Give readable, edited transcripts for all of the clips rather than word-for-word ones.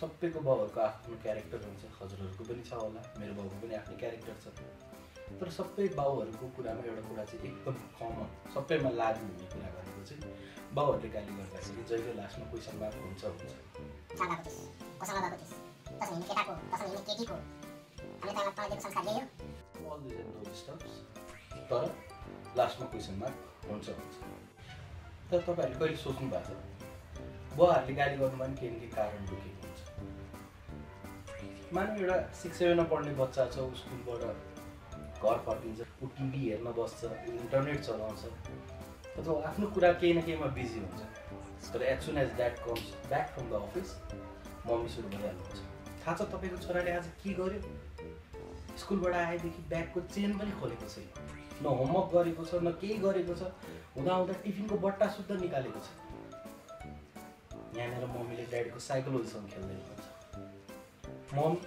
सबैको बाउहरूको आफ्नो क्यारेक्टर हुन्छ, हजुरहरूको पनि छ होला, मेरो बाउको पनि आफ्नो क्यारेक्टर छ। तर सबै बाउहरूको कुरामा एउटा कुरा चाहिँ एकदम कमन, सबैमा लागु हुने कुरा गरेको चाहिँ बाउहरूले गाली गर्दाखेरि जहिले लास्टमा क्वेसन मार्क हुन्छ। तर लास्टमा क्वेसन मार्क हुन्छ। तर तपाईँहरूले कहिले सोच्नु भएको छ बुवाहरूले गाली गर्नुमा पनि केही न केही कारण लुकेको हुन्छ। मानव एउटा 6-7मा पढ्ने बच्चा छ, स्कुलबाट घर फर्किन्छ, ऊ टिभी हेर्न बस्छ, इन्टरनेट चलाउँछ, अथवा आफ्नो कुरा केही न केहीमा बिजी हुन्छ। तर as soon as dad comes back from the office mummy सुरु भइहाल्नुहुन्छ। थाहा छ तपाईँको छोराले आज के गर्यो? स्कुलबाट आएदेखि ब्यागको चेन पनि खोलेको छैन, न होमवर्क गरेको छ, न केही गरेको छ, हुँदा टिफिनको बट्टा सुत्दा निकालेको छ। यहाँनिर मम्मीले ड्याडीको साइकोलोजीसँग खेल्दै हुनुहुन्छ। मम्मी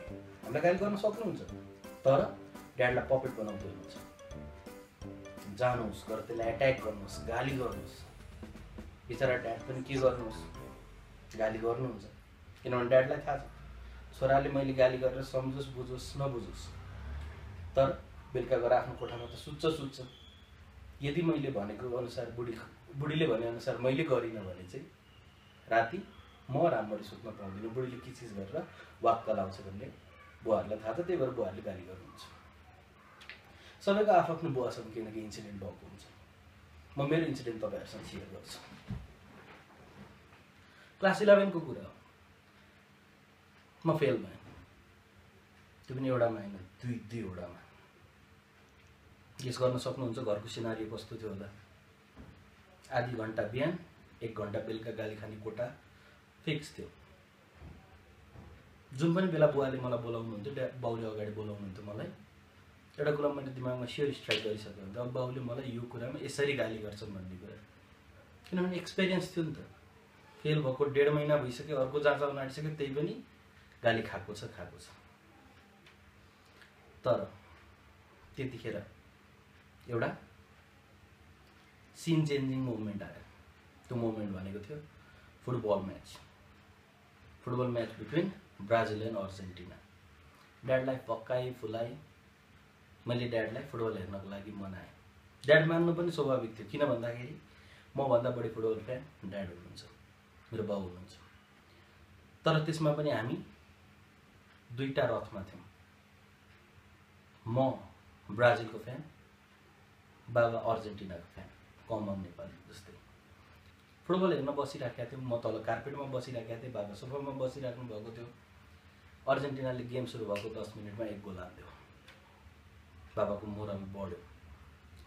हामीलाई गाली गर्न सक्नुहुन्छ, तर ड्याडलाई पपेट बनाउँदै हुनुहुन्छ। जानुहोस्, गएर त्यसलाई एट्याक गर्नुहोस्, गाली गर्नुहोस्। बिचरा ड्याड पनि के गर्नुहोस्, गाली गर्नुहुन्छ। किनभने ड्याडलाई थाहा छ छोराले मैले गाली गरेर सम्झोस्, बुझोस्, नबुझोस्, तर बेलुका गएर आफ्नो कोठामा त सुत्छ। यदि मैले भनेको अनुसार बुढीले भने अनुसार मैले गरिनँ भने चाहिँ राति म राम्ररी सुत्न पाउँदिनँ। बुढीले के चिज गरेर वाक्क लाउँछ भन्ने बुवाहरूलाई थाहा छ, त्यही भएर बुवाहरूले गाली गर्नुहुन्छ। सबैको आफ्नो बुवासँग केही न केही इन्सिडेन्ट भएको हुन्छ। म मेरो इन्सिडेन्ट तपाईँहरूसँग सेयर गर्छु। क्लास 11को कुरा हो, म फेल भएँ। त्यो पनि एउटामा होइन, दुईवटामा। गेस गर्न सक्नुहुन्छ घरको सिनारी कस्तो थियो होला। आधी घन्टा बिहान, 1 घन्टा बेलुका गाली खाने कोटा फिक्स थियो। जुन पनि बेला बुवाले मलाई बोलाउनुहुन्थ्यो, बाउले अगाडि बोलाउनुहुन्थ्यो मलाई, एउटा कुरा मैले दिमागमा स्योर स्ट्राइक गरिसकेँ भने अब बाउले मलाई यो कुरामा यसरी गाली गर्छन् भन्ने कुरा। किनभने एक्सपिरियन्स थियो नि त। फेल भएको 1.5 महिना भइसक्यो, अर्को जाँच आउन आँटिसक्यो, त्यही पनि गाली खाएको छ। तर त्यतिखेर एउटा सिन चेन्जिङ मोमेन्ट आयो। त्यो मोमेन्ट भनेको थियो football match between Brazil and Argentina. ड्याडलाई पक्काइ फुलाइ मैले ड्याडलाई फुटबल हेर्नको लागि मनाएँ। ड्याड मान्नु पनि स्वाभाविक थियो, किन भन्दाखेरि मभन्दा बढी फुटबल फ्यान ड्याड हुनुहुन्छ, मेरो बाउ हुनुहुन्छ। तर त्यसमा पनि हामी दुईटा रथमा थियौँ। म ब्राजिलको फ्यान, बाबा अर्जेन्टिनाको फ्यान, कमन नेपाली जस्तै। फुटबल हेर्न बसिराखेका थियौँ, म तल कार्पेटमा बसिराखेका थिएँ, बाबा सोफामा बसिराख्नु भएको थियो। अर्जेन्टिनाले गेम सुरु भएको 10 मिनटमा 1 गोल हाल्यो। बाबाको मोरल बढ्यो,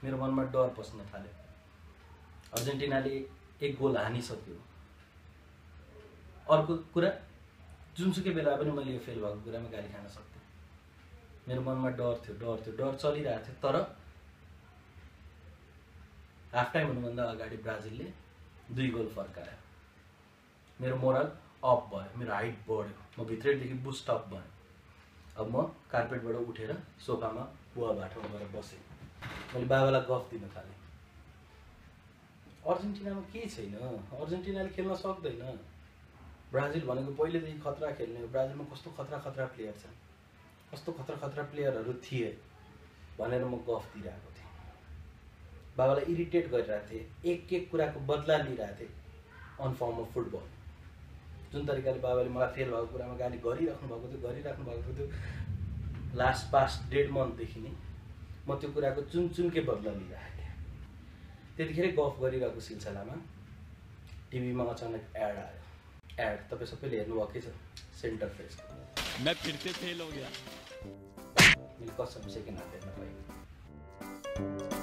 मेरो मनमा डर पस्न थाल्यो। अर्जेन्टिनाले 1 गोल हानिसक्यो। अर्को कुरा, जुनसुकै बेला पनि मैले यो फेल भएको कुरामा गाली खान सक्थेँ। मेरो मनमा डर चलिरहेको थियो। तर हाफ टाइम हुनुभन्दा अगाडि ब्राजिलले 2 गोल फर्कायो। मेरो मोरल अप भयो, मेरो हाइट बढ्यो, म भित्रैदेखि बुस्ट अप भएँ। अब म कार्पेटबाट उठेर सोफामा बुवा बाटोमा गएर बसेँ। मैले बाबालाई गफ दिन थालेँ। अर्जेन्टिनामा केही छैन, अर्जेन्टिनाले खेल्न सक्दैन। ब्राजिल भनेको पहिलेदेखि खतरा खेल्ने हो। ब्राजिलमा कस्तो खतरा प्लेयर छन्, कस्तो खतरा प्लेयरहरू थिए भनेर म गफ दिइरहेको थिएँ। बाबालाई इरिटेट गरिरहेको थिएँ, एक कुराको बदला लिइरहेको थिएँ अन फर्म अफ फुटबल। जुन तरिकाले बाबाले मलाई फेल भएको कुरामा गाली गरिराख्नु भएको थियो लास्ट 1.5 मन्थदेखि नै म त्यो कुराको चुनके बदला लिइरहेको थिएँ। त्यतिखेरै गफ गरिरहेको सिलसिलामा टिभीमा अचानक एड आयो। एड तपाईँ सबैले हेर्नुभएकै छ, सेन्टर फ्रेसको। मैं फिर से फेल हो गया। मैले कसम सेकेन्ड हाफ हेर्न पाएँ।